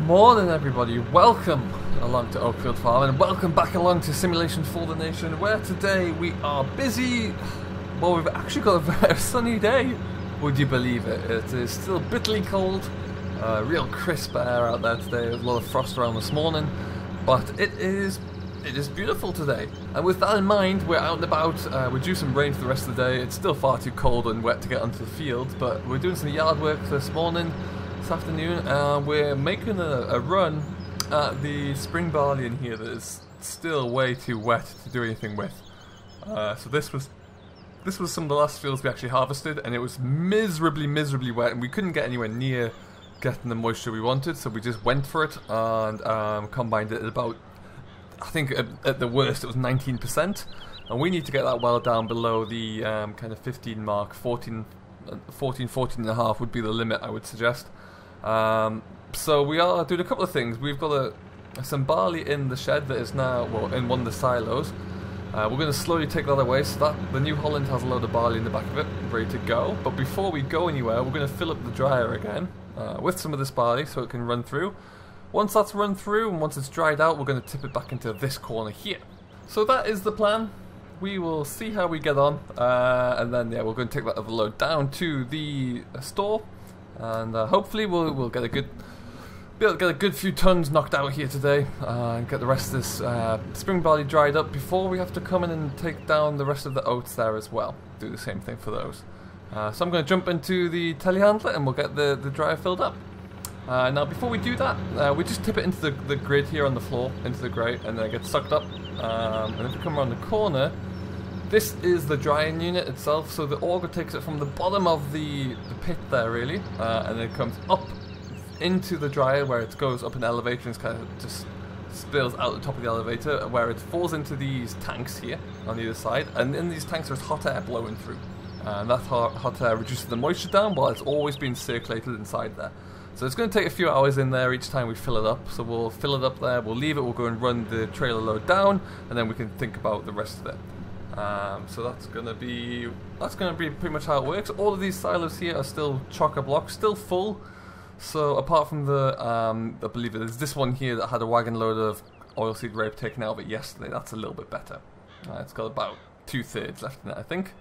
morning everybody, welcome along to Oakfield Farm and welcome back along to Simulation for the Nation, where today we are busy. Well, we've actually got a very sunny day, would you believe it? It is still bitterly cold, real crisp air out there today, there's a lot of frost around this morning, but it is beautiful today. And with that in mind, we're out and about, we're due some rain for the rest of the day. It's still far too cold and wet to get onto the field, but we're doing some yard work this morning. This afternoon, we're making a run at the spring barley in here that is still way too wet to do anything with. So this was some of the last fields we actually harvested, and it was miserably wet, and we couldn't get anywhere near getting the moisture we wanted, so we just went for it and combined it at about, I think at the worst it was 19%, and we need to get that well down below the kind of 15 mark. 14 and a half would be the limit, I would suggest. So we are doing a couple of things. We've got some barley in the shed that is now, well, in one of the silos. We're going to slowly take that away so that the New Holland has a load of barley in the back of it, ready to go. But before we go anywhere, we're going to fill up the dryer again with some of this barley so it can run through. Once that's run through and once it's dried out, we're going to tip it back into this corner here. So that is the plan. We will see how we get on, and then yeah, we're going to take that other load down to the store. And hopefully we'll get be able to get a good few tons knocked out here today, and get the rest of this spring barley dried up before we have to come in and take down the rest of the oats there as well. Do the same thing for those. So I'm going to jump into the telehandler and we'll get the dryer filled up. Now before we do that, we just tip it into the grid here on the floor, into the grate, and then it gets sucked up. And if we come around the corner, this is the drying unit itself, so the auger takes it from the bottom of the pit there really, and then it comes up into the dryer where it goes up an elevator and kind of just spills out the top of the elevator, where it falls into these tanks here on either side, and in these tanks there's hot air blowing through, and that hot air reduces the moisture down while it's always being circulated inside there. So it's going to take a few hours in there each time we fill it up, so we'll fill it up there, we'll leave it, we'll go and run the trailer load down, and then we can think about the rest of it. So that's gonna be pretty much how it works. All of these silos here are still chock-a-block, still full. So apart from the, I believe it is this one here that had a wagon load of oilseed rape taken out of it yesterday. That's a little bit better. It's got about 2/3 left in it, I think.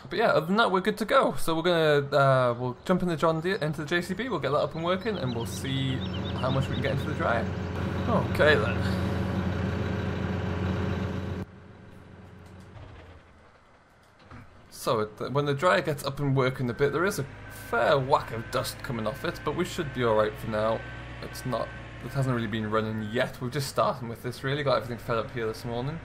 But yeah, other than that, we're good to go. So we're gonna we'll jump in the John Deere into the JCB. We'll get that up and working, and we'll see how much we can get into the dryer. Okay then. So when the dryer gets up and working a bit, there is a fair whack of dust coming off it, but we should be alright for now. It hasn't really been running yet. We're just starting with this really, got everything fed up here this morning.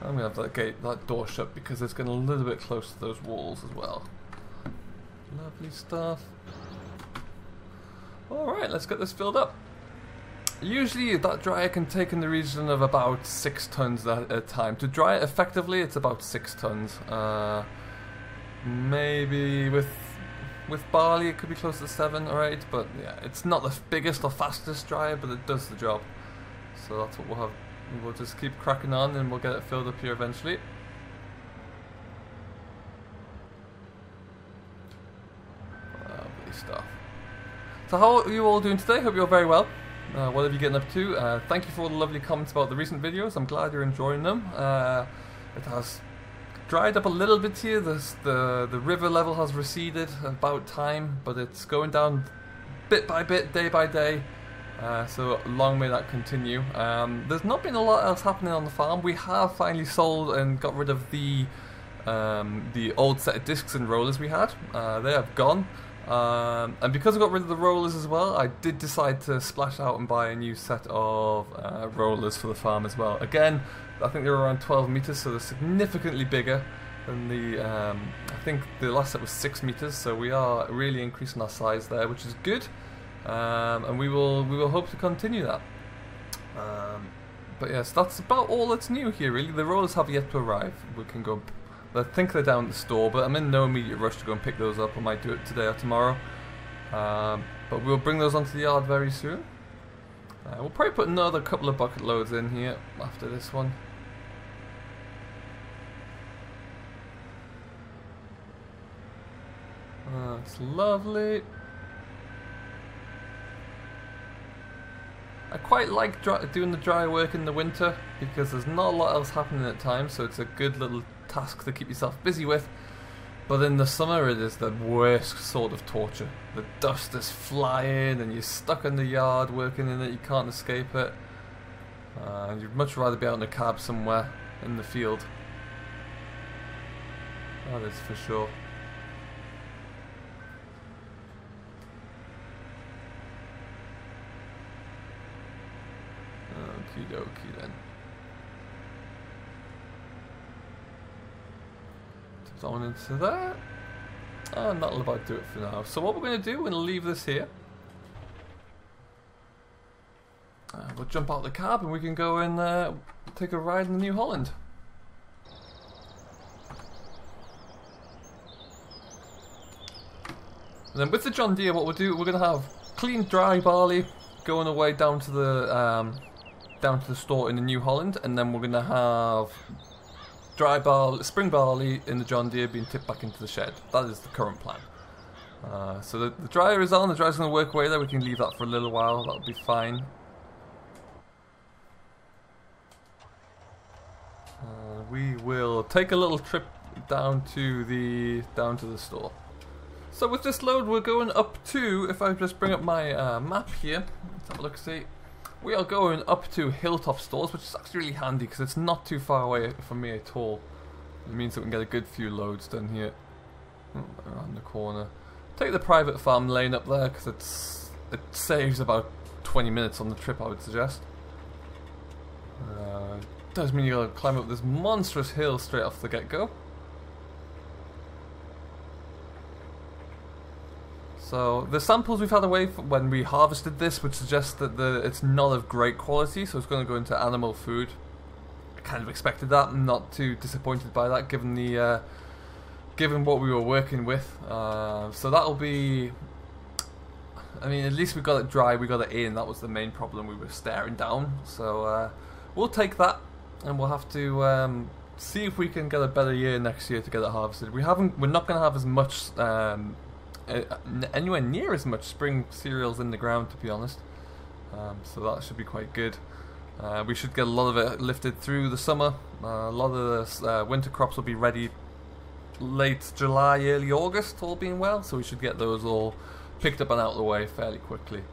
I'm going to have that door shut because it's getting a little bit close to those walls as well. Lovely stuff. Alright, let's get this filled up. Usually that dryer can take in the region of about 6 tons at a time. To dry it effectively, it's about 6 tons. Maybe with barley it could be close to 7 or 8, but yeah, it's not the biggest or fastest dryer, but it does the job. So that's what we'll have. We'll just keep cracking on and we'll get it filled up here eventually. Lovely stuff. So how are you all doing today? Hope you're very well. What have you getting up to? Thank you for all the lovely comments about the recent videos. I'm glad you're enjoying them. It has dried up a little bit here. The river level has receded about time, but it's going down bit by bit, day by day. So long may that continue. There's not been a lot else happening on the farm. We have finally sold and got rid of the old set of discs and rollers we had. They have gone. And because I got rid of the rollers as well, I did decide to splash out and buy a new set of rollers for the farm as well. Again, I think they're around 12 meters, so they're significantly bigger than I think the last set was 6 meters, so we are really increasing our size there, which is good. And we will hope to continue that. But yes, that's about all that's new here really. The rollers have yet to arrive. We can go. I think they're down at the store, but I'm in no immediate rush to go and pick those up. I might do it today or tomorrow. But we'll bring those onto the yard very soon. We'll probably put another couple of bucket loads in here after this one. That's lovely. I quite like doing the dry work in the winter because there's not a lot else happening at times, so it's a good little task to keep yourself busy with. But in the summer it is the worst sort of torture. The dust is flying and you're stuck in the yard working in it, you can't escape it. And you'd much rather be out in a cab somewhere in the field. That is for sure. Okie dokie then. Down into that. And that'll about do it for now. So what we're going to do, we're going to leave this here. We'll jump out the cab and we can go and take a ride in the New Holland. And then with the John Deere, what we'll do, we're going to have clean, dry barley going away down to the store in the New Holland, and then we're going to have dry barley, spring barley in the John Deere being tipped back into the shed. That is the current plan. So the dryer is on. The dryer's going to work away there. We can leave that for a little while. That'll be fine. We will take a little trip down to the store. So with this load, we're going up to, if I just bring up my map here, let's have a look, see. We are going up to Hilltop Stores, which is actually really handy because it's not too far away from me at all. It means that we can get a good few loads done here. Around the corner. Take the private farm lane up there because it saves about 20 minutes on the trip, I would suggest. Does mean you gotta climb up this monstrous hill straight off the get-go. So the samples we've had away from when we harvested this would suggest that it's not of great quality, so it's going to go into animal food. I kind of expected that. I'm not too disappointed by that, given the given what we were working with. So that'll be. I mean, at least we got it dry, we got it in. That was the main problem we were staring down. So we'll take that, and we'll have to see if we can get a better year next year to get it harvested. We're not going to have as much. Anywhere near as much spring cereals in the ground, to be honest, so that should be quite good. We should get a lot of it lifted through the summer. A lot of the winter crops will be ready late July, early August, all being well, so we should get those all picked up and out of the way fairly quickly.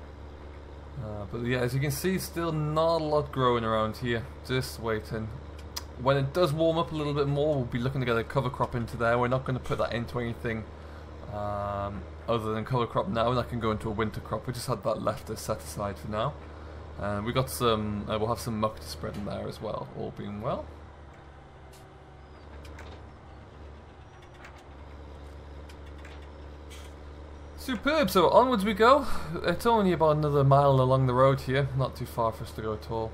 But yeah, as you can see, still not a lot growing around here, just waiting. When it does warm up a little bit more, we'll be looking to get a cover crop into there. We're not going to put that into anything other than cover crop now, and that can go into a winter crop. We just had that left as set aside for now. And we got some, we'll have some muck to spread in there as well, all being well. Superb, so onwards we go. It's only about another mile along the road here, not too far for us to go at all.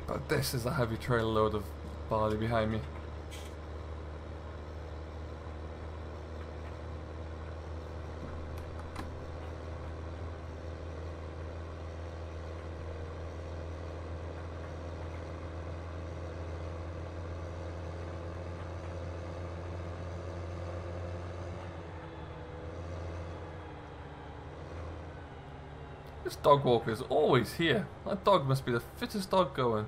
But this is a heavy trail load of barley behind me. This dog walker is always here. That dog must be the fittest dog going.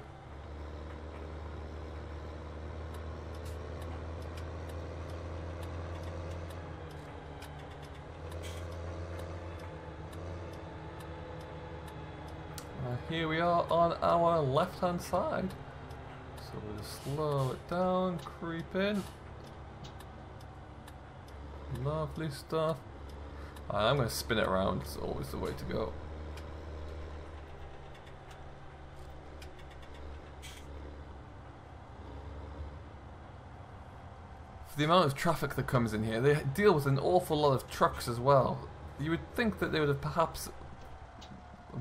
Here we are on our left hand side. So we'll slow it down, creep in. Lovely stuff. I'm going to spin it around, it's always the way to go. The amount of traffic that comes in here, they deal with an awful lot of trucks as well. You would think that they would have perhaps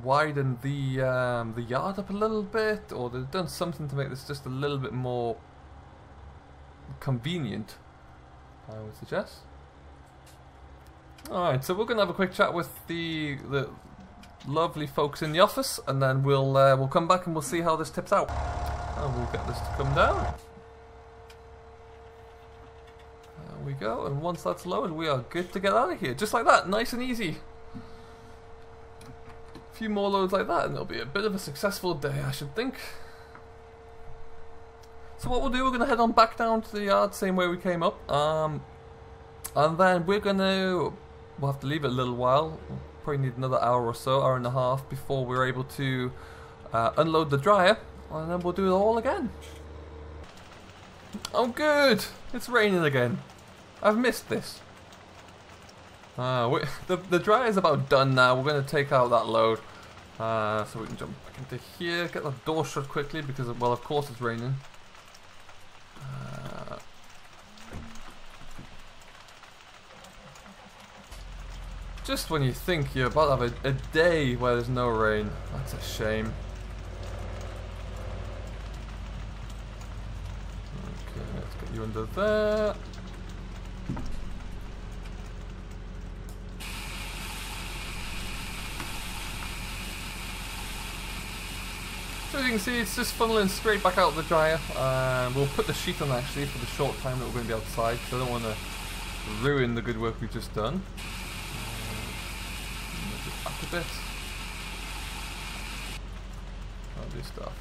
widened the yard up a little bit, or they've done something to make this just a little bit more convenient, I would suggest. Alright, so we're going to have a quick chat with the lovely folks in the office, and then we'll come back and we'll see how this tips out. And we'll get this to come down. There we go, and once that's lowered, we are good to get out of here. Just like that, nice and easy. A few more loads like that, and it'll be a bit of a successful day, I should think. So what we'll do, we're going to head on back down to the yard, same way we came up. And then we're going to... We'll have to leave it a little while. We'll probably need another hour or so, hour and a half, before we're able to unload the dryer. And then we'll do it all again. Oh good! It's raining again. I've missed this. The dryer's about done now. We're going to take out that load. So we can jump back into here. Get the door shut quickly because, well, of course it's raining. Just when you think you're about to have a day where there's no rain. That's a shame. Okay, let's get you under there. So as you can see, it's just funneling straight back out of the dryer. We'll put the sheet on actually for the short time that we're going to be outside, because I don't want to ruin the good work we've just done. Back a bit. Lovely stuff.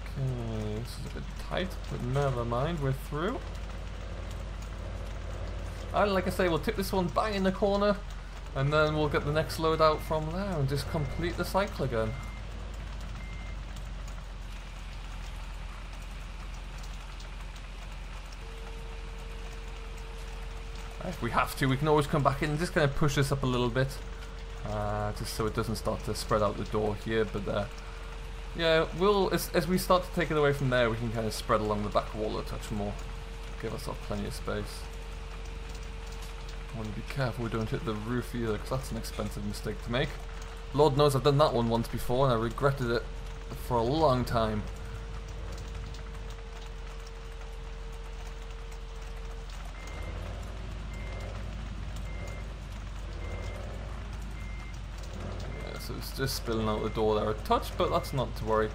Okay, this is a bit tight, but never mind, we're through. And like I say, we'll tip this one bang in the corner, and then we'll get the next load out from there and just complete the cycle again. If we have to, we can always come back in and just kind of push this up a little bit, just so it doesn't start to spread out the door here. But yeah, we'll as we start to take it away from there, we can kind of spread along the back wall a touch more, give ourselves plenty of space. I want to be careful we don't hit the roof either, because that's an expensive mistake to make. Lord knows I've done that one once before, and I regretted it for a long time. So it's just spilling out the door there a touch, but that's not to worry.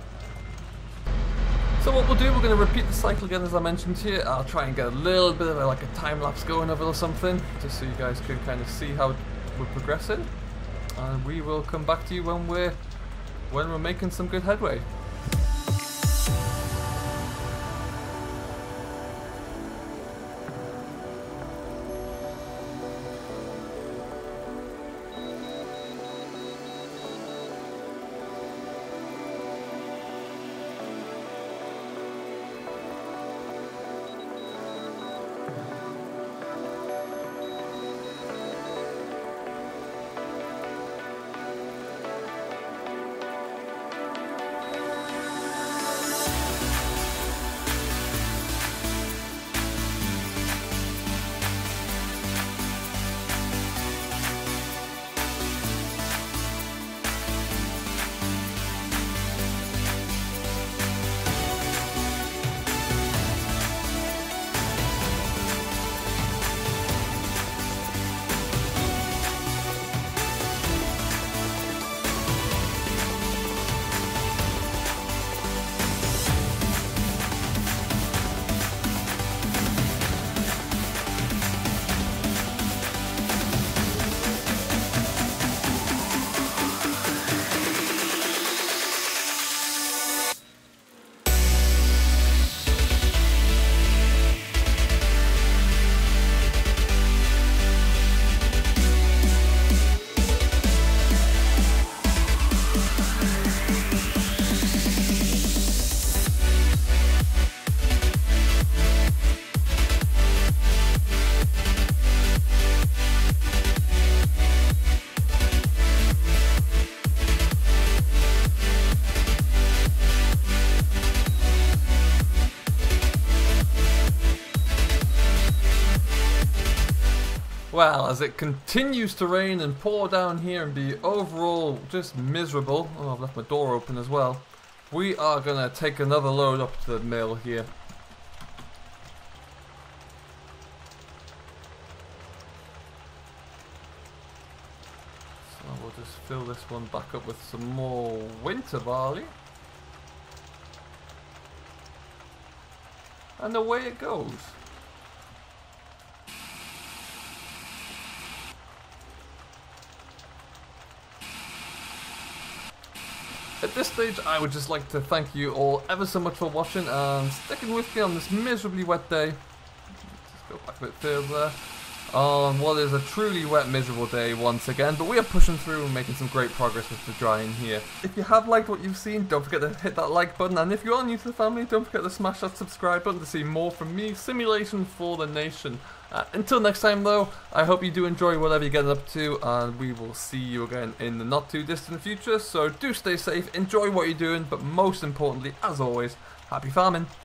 So what we'll do, we're going to repeat the cycle again as I mentioned here. I'll try and get a little bit of like a time lapse going of it or something, just so you guys can kind of see how we're progressing. And we will come back to you when we're making some good headway. Well, as it continues to rain and pour down here and be overall just miserable, oh, I've left my door open as well, we are going to take another load up to the mill here. So we'll just fill this one back up with some more winter barley. And away it goes. At this stage, I would just like to thank you all ever so much for watching and sticking with me on this miserably wet day. Just go back a bit further there. On what is a truly wet, miserable day once again, but we are pushing through and making some great progress with the drying here. If you have liked what you've seen, don't forget to hit that like button, and if you are new to the family, don't forget to smash that subscribe button to see more from me, Simulation for the Nation. Until next time though, I hope you do enjoy whatever you're getting up to, and we will see you again in the not too distant future, so do stay safe, enjoy what you're doing, but most importantly, as always, happy farming!